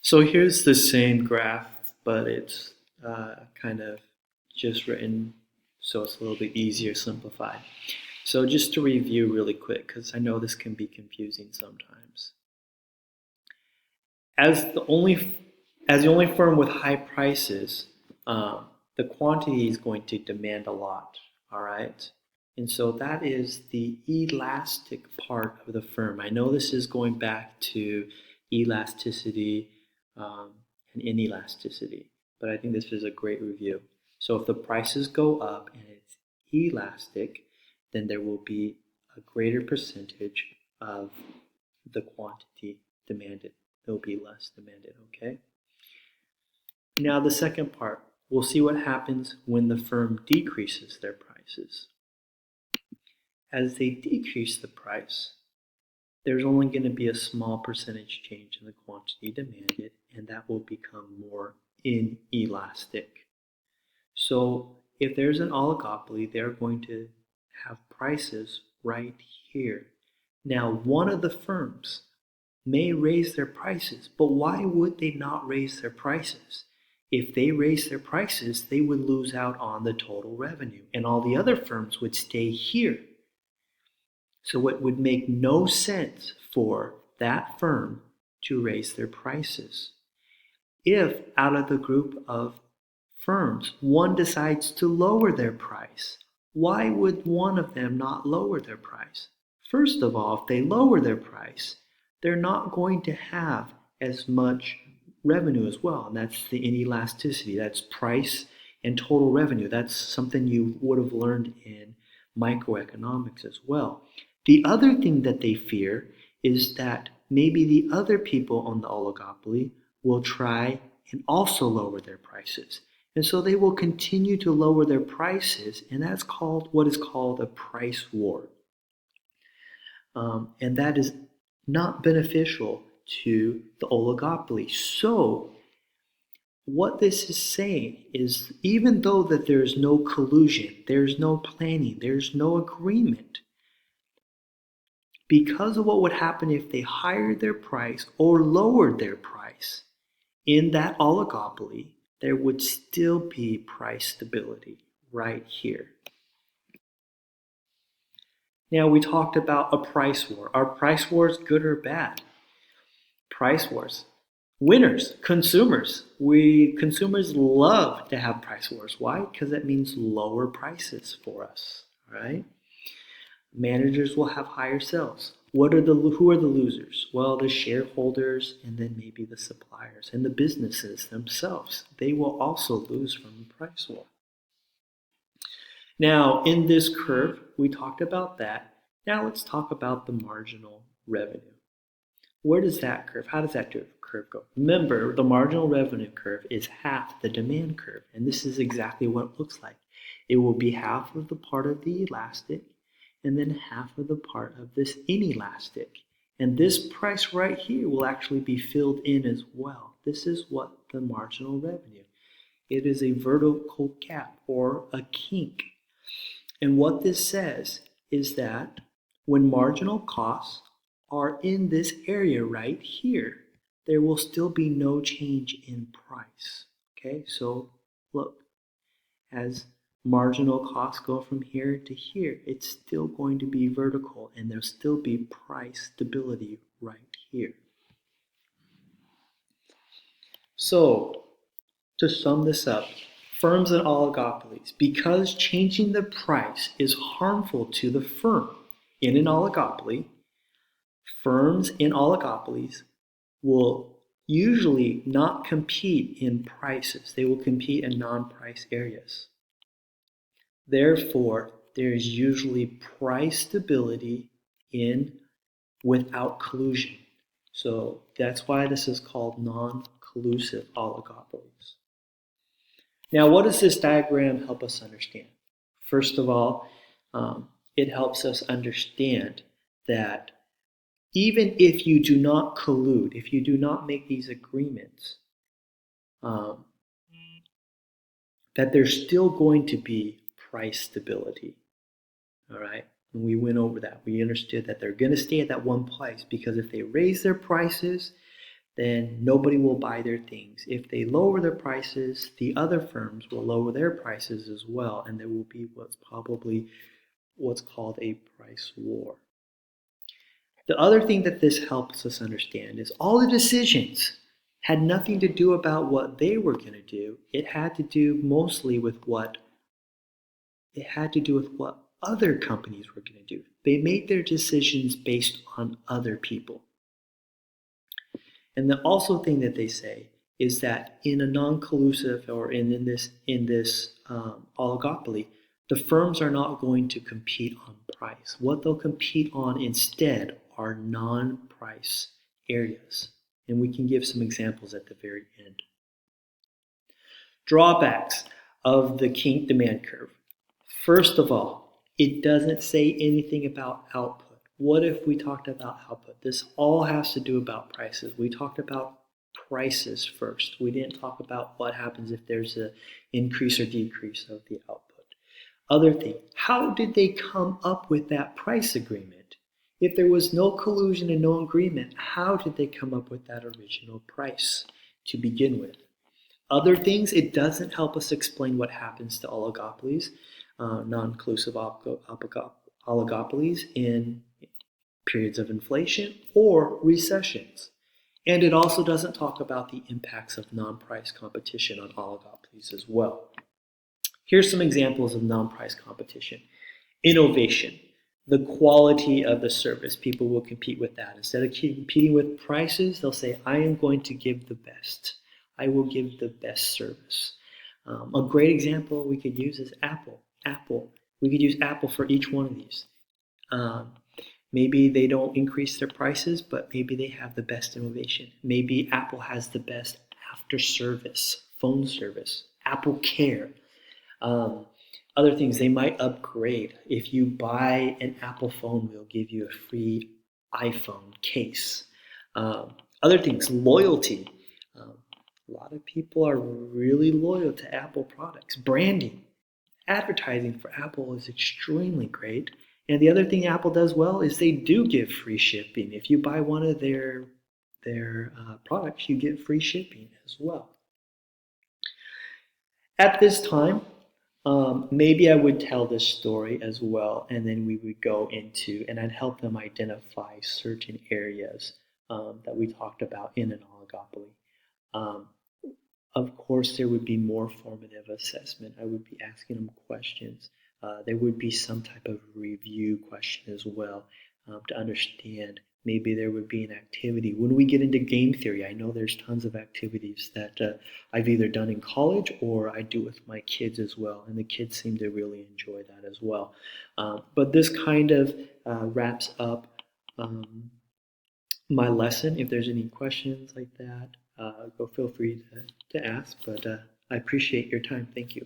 So here's the same graph, but it's kind of just written so it's a little bit easier simplified. So just to review really quick, because I know this can be confusing sometimes. As the only as the only firm with high prices, the quantity is going to demand a lot. All right, and so that is the elastic part of the firm. I know this is going back to elasticity um, and inelasticity, but I think this is a great review. So if the prices go up and it's elastic, then there will be a greater percentage of the quantity demanded. There will be less demanded, okay? Now the second part, we'll see what happens when the firm decreases their prices. As they decrease the price, there's only going to be a small percentage change in the quantity demanded, and that will become more inelastic. So if there's an oligopoly, they're going to have prices right here. Now, one of the firms may raise their prices, but why would they not raise their prices? If they raise their prices, they would lose out on the total revenue, and all the other firms would stay here. So it would make no sense for that firm to raise their prices. If out of the group of firms, one decides to lower their price, why would one of them not lower their price? First of all, if they lower their price, they're not going to have as much revenue as well. And that's the inelasticity. That's price and total revenue. That's something you would have learned in microeconomics as well. The other thing that they fear is that maybe the other people on the oligopoly will try and also lower their prices. And so they will continue to lower their prices, and that's called what is called a price war. And that is not beneficial to the oligopoly. So what this is saying is even though that there's no collusion, there's no planning, there's no agreement, because of what would happen if they highered their price or lowered their price in that oligopoly, there would still be price stability right here. Now we talked about a price war. Are price wars good or bad? Price wars. Winners, consumers. We consumers love to have price wars. Why? Because that means lower prices for us, right? Managers will have higher sales. Who are the losers? Well, the shareholders and then maybe the suppliers and the businesses themselves. They will also lose from the price war. Now, in this curve, we talked about that. Now let's talk about the marginal revenue. Where does that curve, how does that curve go? Remember, the marginal revenue curve is half the demand curve, and this is exactly what it looks like. It will be half of the part of the elastic and then half of the part of this inelastic. And this price right here will actually be filled in as well. This is what the marginal revenue. It is a vertical gap or a kink. And what this says is that when marginal costs are in this area right here, there will still be no change in price. Okay, so look, as marginal costs go from here to here, it's still going to be vertical and there'll still be price stability right here. So, to sum this up, firms and oligopolies, because changing the price is harmful to the firm in an oligopoly, firms in oligopolies will usually not compete in prices. They will compete in non-price areas. Therefore, there is usually price stability in without collusion. So that's why this is called non-collusive oligopolies. Now, what does this diagram help us understand? First of all, it helps us understand that even if you do not collude, if you do not make these agreements, that there's still going to be price stability. All right? And we went over that. We understood that they're going to stay at that one price because if they raise their prices, then nobody will buy their things. If they lower their prices, the other firms will lower their prices as well, and there will be what's called a price war. The other thing that this helps us understand is all the decisions had nothing to do about what they were going to do. It had to do mostly with what other companies were going to do. They made their decisions based on other people. And the also thing that they say is that in a non-collusive or in this oligopoly, the firms are not going to compete on price. What they'll compete on instead are non-price areas. And we can give some examples at the very end. Drawbacks of the kink demand curve. First of all, it doesn't say anything about output. What if we talked about output? This all has to do about prices. We talked about prices first. We didn't talk about what happens if there's an increase or decrease of the output. Other thing, how did they come up with that price agreement? If there was no collusion and no agreement, how did they come up with that original price to begin with? Other things, it doesn't help us explain what happens to oligopolies, non-inclusive oligopolies in periods of inflation or recessions. And it also doesn't talk about the impacts of non-price competition on oligopolies as well. Here's some examples of non-price competition. Innovation, the quality of the service. People will compete with that. Instead of competing with prices, they'll say, I am going to give the best. I will give the best service. A great example we could use is Apple. We could use Apple for each one of these. Maybe they don't increase their prices, but maybe they have the best innovation. Maybe Apple has the best after service, phone service, Apple Care. Other things, they might upgrade. If you buy an Apple phone, we'll give you a free iPhone case. Other things, loyalty. A lot of people are really loyal to Apple products. Branding. Advertising for Apple is extremely great. And the other thing Apple does well is they do give free shipping. If you buy one of their products, you get free shipping as well. At this time, maybe I would tell this story as well, and then we would go into, and I'd help them identify certain areas that we talked about in an oligopoly. Of course, there would be more formative assessment. I would be asking them questions. There would be some type of review question as well to understand. Maybe there would be an activity. When we get into game theory, I know there's tons of activities that I've either done in college or I do with my kids as well, and the kids seem to really enjoy that as well. But this kind of wraps up my lesson. If there's any questions like that, go feel free to ask, but I appreciate your time. Thank you.